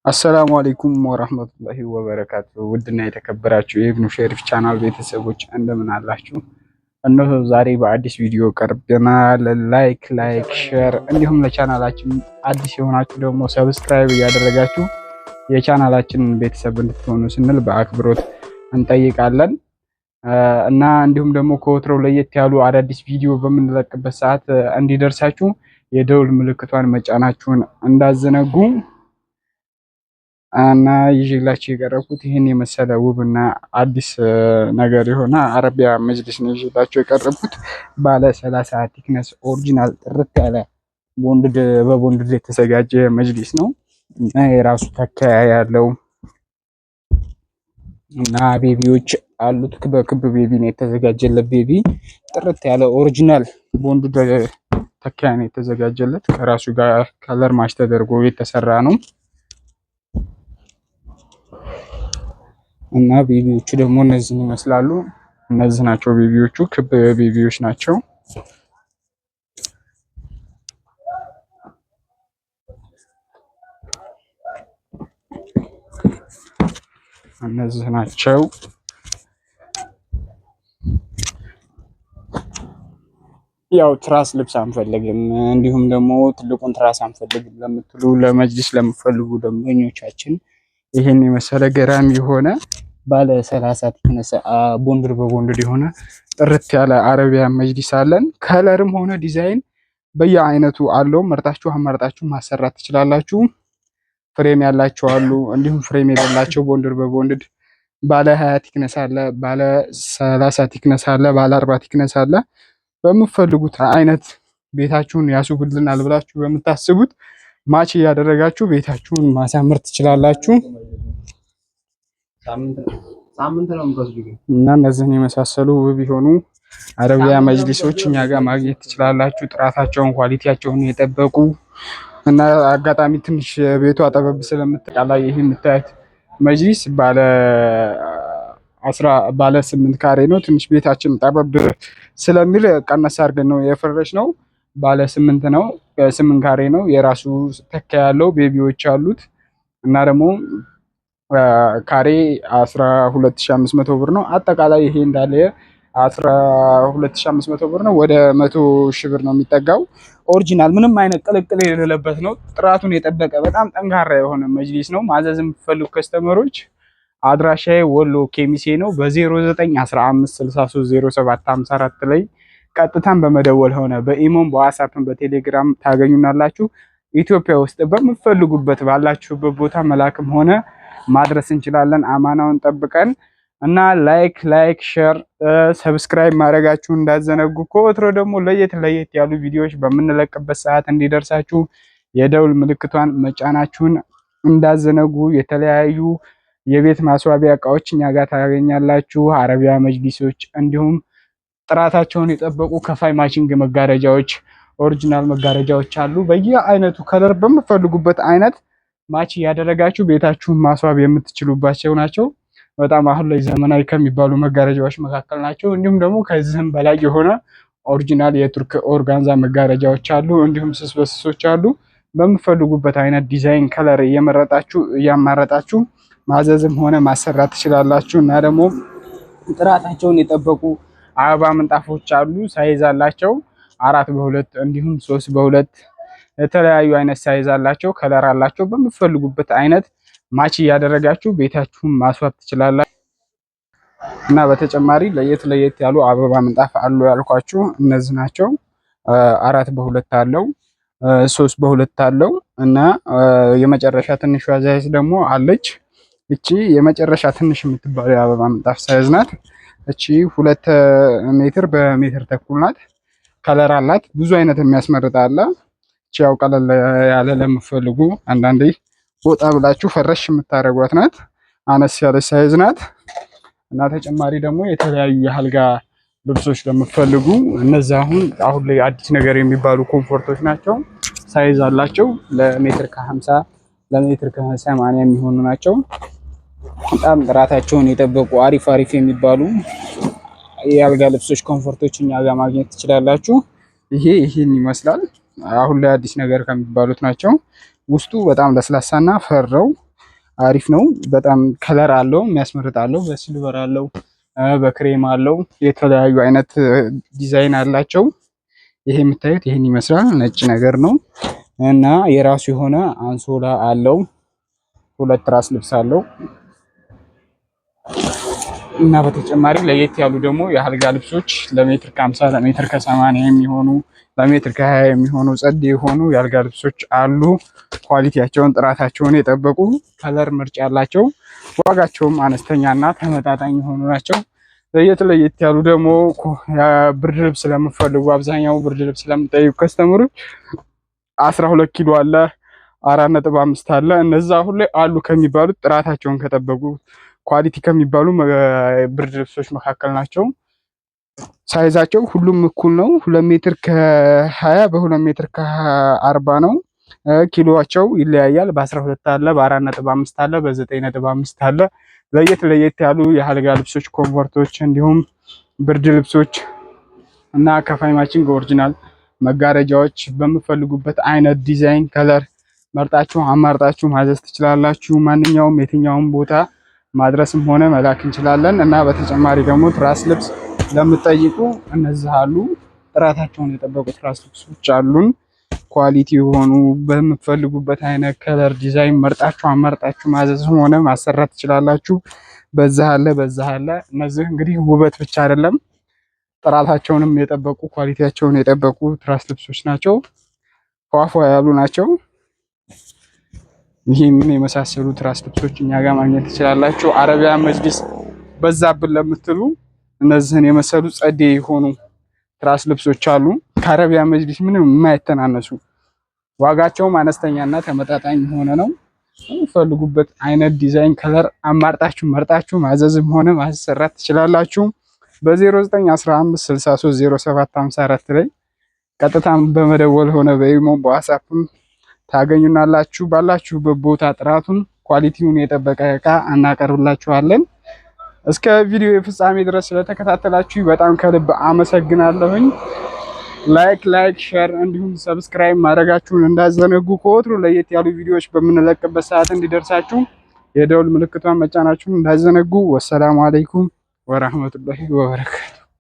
አሰላሙ አለይኩም ወራህመቱላሂ ወበረካቱ። ውድና የተከበራችሁ የኢብኑ ሸሪፍ ቻናል ቤተሰቦች እንደምን አላችሁ? እነሆ ዛሬ በአዲስ ቪዲዮ ቀርበናል። ላይክ ሼር እንዲሁም ለቻናላችን አዲስ የሆናችሁ ደግሞ ሰብስክራይብ እያደረጋችሁ የቻናላችንን ቤተሰብ እንድትሆኑ ስንል በአክብሮት እንጠይቃለን እና እንዲሁም ደግሞ ከወትሮው ለየት ያሉ አዳዲስ ቪዲዮ በምንለቅበት ሰዓት እንዲደርሳችሁ የደውል ምልክቷን መጫናችሁን እንዳዘነጉ እና ይዤላችሁ የቀረብኩት ይህን የመሰለ ውብና አዲስ ነገር የሆነ አረቢያ መጅሊስ ነው ይዤላችሁ የቀረብኩት። ባለ 30 ቲክነስ ኦሪጂናል ጥርት ያለ በቦንድድ የተዘጋጀ መጅሊስ ነው እና የራሱ ተከያ ያለው እና ቤቢዎች አሉት። በክብ ቤቢ ነው የተዘጋጀለት። ቤቢ ጥርት ያለ ኦሪጂናል ቦንድድ ተከያ ነው የተዘጋጀለት። ከራሱ ጋር ከለር ማች ተደርጎ የተሰራ ነው እና ቤቢዎቹ ደግሞ እነዚህን ይመስላሉ። እነዚህ ናቸው ቤቢዎቹ፣ ክብ ቤቢዎች ናቸው። እነዚህ ናቸው። ያው ትራስ ልብስ አንፈልግም፣ እንዲሁም ደግሞ ትልቁን ትራስ አንፈልግም ለምትሉ ለመጅሊስ ለምፈልጉ ደንበኞቻችን ይሄን የመሰለ ገራሚ የሆነ ባለ 30 ቲክነስ ቦንድድ በቦንድድ የሆነ ጥርት ያለ አረቢያን መጅሊስ አለን። ከለርም ሆነ ዲዛይን በየአይነቱ አለው። መርጣችሁ አማርጣችሁ ማሰራት ትችላላችሁ። ፍሬም ያላቸው አሉ፣ እንዲሁም ፍሬም የሌላቸው ቦንድድ በቦንድድ ባለ 20 ቲክነስ አለ፣ ባለ 30 ቲክነስ አለ፣ ባለ 40 ቲክነስ አለ። በምትፈልጉት አይነት ቤታችሁን ያስውብልናል ብላችሁ በምታስቡት ማች እያደረጋችሁ ቤታችሁን ማሳመር ትችላላችሁ። እና እነዚህን የመሳሰሉ ውብ የሆኑ አረቢያ መጅሊሶች እኛ ጋር ማግኘት ትችላላችሁ። ጥራታቸውን ኳሊቲያቸውን የጠበቁ እና አጋጣሚ ትንሽ ቤቱ አጠበብ ስለምትቃላይ ይሄ የምታዩት መጅሊስ ባለ 8 ካሬ ነው። ትንሽ ቤታችን ጠበብ ስለሚል ቀነስ አድርገን ነው የፈረሽ ነው። ባለ 8 ነው፣ 8 ካሬ ነው። የራሱ ተካ ያለው ቤቢዎች አሉት እና ደግሞ ካሬ 12500 ብር ነው። አጠቃላይ ይሄ እንዳለ 12500 ብር ነው። ወደ 100,000 ብር ነው የሚጠጋው። ኦሪጂናል ምንም አይነት ቅልቅል የሌለበት ነው። ጥራቱን የጠበቀ በጣም ጠንካራ የሆነ መጅሊስ ነው። ማዘዝ የምትፈልጉ ከስተመሮች አድራሻዬ ወሎ ኬሚሴ ነው። በ0915630754 ላይ ቀጥታን በመደወል ሆነ በኢሞም በዋትስአፕን በቴሌግራም ታገኙናላችሁ። ኢትዮጵያ ውስጥ በምትፈልጉበት ባላችሁበት ቦታ መላክም ሆነ ማድረስ እንችላለን፣ አማናውን ጠብቀን እና ላይክ ሼር ሰብስክራይብ ማድረጋችሁን እንዳዘነጉ። ከወትሮ ደግሞ ለየት ያሉ ቪዲዮዎች በምንለቅበት ሰዓት እንዲደርሳችሁ የደውል ምልክቷን መጫናችሁን እንዳዘነጉ። የተለያዩ የቤት ማስዋቢያ እቃዎች እኛ ጋር ታገኛላችሁ። አረቢያ መጅሊሶች እንዲሁም ጥራታቸውን የጠበቁ ከፋይ ማቺንግ መጋረጃዎች፣ ኦሪጂናል መጋረጃዎች አሉ። በየአይነቱ ከለር በምትፈልጉበት አይነት ማች ያደረጋችሁ ቤታችሁን ማስዋብ የምትችሉባቸው ናቸው። በጣም አሁን ላይ ዘመናዊ ከሚባሉ መጋረጃዎች መካከል ናቸው። እንዲሁም ደግሞ ከዚህም በላይ የሆነ ኦሪጂናል የቱርክ ኦርጋንዛ መጋረጃዎች አሉ። እንዲሁም ስስ በስሶች አሉ። በምትፈልጉበት አይነት ዲዛይን ከለር እያማረጣችሁ ማዘዝም ሆነ ማሰራት ትችላላችሁ እና ደግሞ ጥራታቸውን የጠበቁ አበባ ምንጣፎች አሉ። ሳይዝ አላቸው 4x2 እንዲሁም 3x2 የተለያዩ አይነት ሳይዝ አላቸው፣ ከለር አላቸው። በምትፈልጉበት አይነት ማች እያደረጋችሁ ቤታችሁን ማስዋብ ትችላላችሁ እና በተጨማሪ ለየት ያሉ አበባ ምንጣፍ አሉ ያልኳችሁ እነዚህ ናቸው። 4x2 አለው፣ 3x2 አለው እና የመጨረሻ ትንሿ ሳይዝ ደግሞ አለች። እቺ የመጨረሻ ትንሽ የምትባለው የአበባ ምንጣፍ ሳይዝ ናት። እቺ 2 ሜትር በሜትር ተኩል ናት። ከለር አላት፣ ብዙ አይነት የሚያስመርጥ አለ። እቺ ያው ቀለል ያለ ለምትፈልጉ አንዳንዴ ወጣ ብላችሁ ፈረሽ የምታደርጓት ናት። አነስ ያለች ሳይዝ ናት እና ተጨማሪ ደግሞ የተለያዩ የአልጋ ልብሶች ለምትፈልጉ እነዚህ አሁን ላይ አዲስ ነገር የሚባሉ ኮምፎርቶች ናቸው። ሳይዝ አላቸው። ለሜትር ከ50 ለሜትር ከ80 የሚሆኑ ናቸው። በጣም ጥራታቸውን የጠበቁ አሪፍ የሚባሉ የአልጋ ልብሶች ኮምፎርቶች እኛ ጋር ማግኘት ትችላላችሁ። ይሄን ይመስላል። አሁን ላይ አዲስ ነገር ከሚባሉት ናቸው። ውስጡ በጣም ለስላሳና ፈረው አሪፍ ነው። በጣም ከለር አለው የሚያስመርጥ አለው። በሲልቨር አለው፣ በክሬም አለው። የተለያዩ አይነት ዲዛይን አላቸው። ይሄ የምታዩት ይሄን ይመስላል። ነጭ ነገር ነው እና የራሱ የሆነ አንሶላ አለው። 2 ትራስ ልብስ አለው እና በተጨማሪ ለየት ያሉ ደግሞ የአልጋ ልብሶች ለሜትር ከ50 ለሜትር ከ80 የሚሆኑ ለሜትር ከ20 የሚሆኑ ጸድ የሆኑ የአልጋ ልብሶች አሉ። ኳሊቲያቸውን ጥራታቸውን የጠበቁ ከለር ምርጫ ያላቸው ዋጋቸውም አነስተኛና ተመጣጣኝ የሆኑ ናቸው። ለየት ያሉ ደግሞ ብርድ ልብስ ስለምፈልጉ አብዛኛው ብርድ ልብስ ስለምጠይቁ ከስተመሮች 12 ኪሎ አለ፣ 4.5 አለ። እነዛ አሁን ላይ አሉ ከሚባሉት ጥራታቸውን ከጠበቁ ኳሊቲ ከሚባሉ ብርድ ልብሶች መካከል ናቸው። ሳይዛቸው ሁሉም እኩል ነው። 2 ሜትር ከ20 በ2 ሜትር ከ40 ነው። ኪሎዋቸው ይለያያል። በ12 አለ፣ በ4.5 አለ፣ በ9.5 አለ። ለየት ያሉ የአልጋ ልብሶች፣ ኮምፎርቶች እንዲሁም ብርድ ልብሶች እና ከፋይ ማቺንግ ኦሪጂናል መጋረጃዎች በምፈልጉበት አይነት ዲዛይን ከለር መርጣችሁ አማርጣችሁ ማዘዝ ትችላላችሁ። ማንኛውም የትኛውም ቦታ ማድረስም ሆነ መላክ እንችላለን እና በተጨማሪ ደግሞ ትራስ ልብስ ለምትጠይቁ እነዚህ አሉ። ጥራታቸውን የጠበቁ ትራስ ልብሶች አሉን። ኳሊቲ የሆኑ በምትፈልጉበት አይነት ከለር ዲዛይን መርጣችሁ አማርጣችሁ ማዘዝም ሆነ ማሰራት ትችላላችሁ። በዛ አለ። እነዚህ እንግዲህ ውበት ብቻ አይደለም ጥራታቸውንም የጠበቁ ኳሊቲያቸውን የጠበቁ ትራስ ልብሶች ናቸው። ፏፏ ያሉ ናቸው። ይህንን የመሳሰሉ ትራስ ልብሶች እኛ ጋር ማግኘት ትችላላችሁ። አረቢያ መጅሊስ በዛብን ለምትሉ እነዚህን የመሰሉ ጸዴ የሆኑ ትራስ ልብሶች አሉ። ከአረቢያ መጅሊስ ምንም የማይተናነሱ ዋጋቸውም አነስተኛና ተመጣጣኝ የሆነ ነው። የምትፈልጉበት አይነት ዲዛይን ከለር አማርጣችሁ መርጣችሁ ማዘዝም ሆነ ማሰራት ትችላላችሁ። በ0915630754 ላይ ቀጥታም በመደወል ሆነ በኢሞ በዋትስአፕም ታገኙናላችሁ። ባላችሁበት ቦታ ጥራቱን ኳሊቲውን የጠበቀ እቃ እናቀርብላችኋለን። እስከ ቪዲዮ ፍጻሜ ድረስ ስለተከታተላችሁ በጣም ከልብ አመሰግናለሁኝ። ላይክ ሼር እንዲሁም ሰብስክራይብ ማድረጋችሁን እንዳዘነጉ። ከወትሮ ለየት ያሉ ቪዲዮዎች በምንለቅበት ሰዓት እንዲደርሳችሁ የደውል ምልክቷን መጫናችሁን እንዳዘነጉ። ወሰላሙ አለይኩም ወራህመቱላሂ ወበረካቱ።